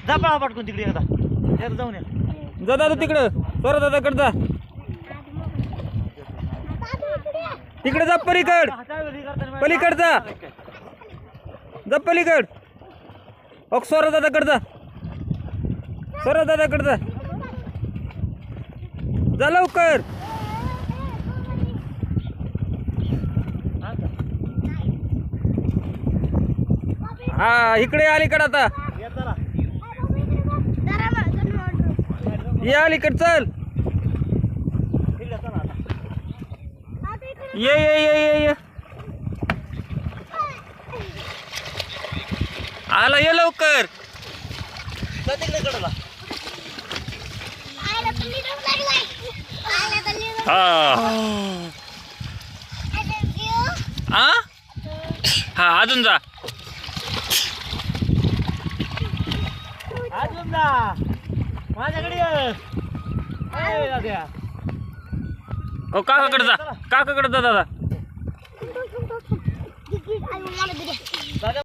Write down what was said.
जा पळा पटकून तिकडे एकदा जाऊन या. जा दादा तिकडं, स्वरा दादाकडे जा. तिकडे जा पलीकड, पलीकड जा, जा पलीकड. स्वरा दादाकडे जा, स्वरा दादाकडे जा, जा लवकर. हा इकडे अलीकडे आता ये, अलीकडे चल. ये ये ये ये ये आला, ये लवकर. हा अजून जा. अजून जा माझ्याकडे ये. काकाकडे जा, काकाकडे जा दादा.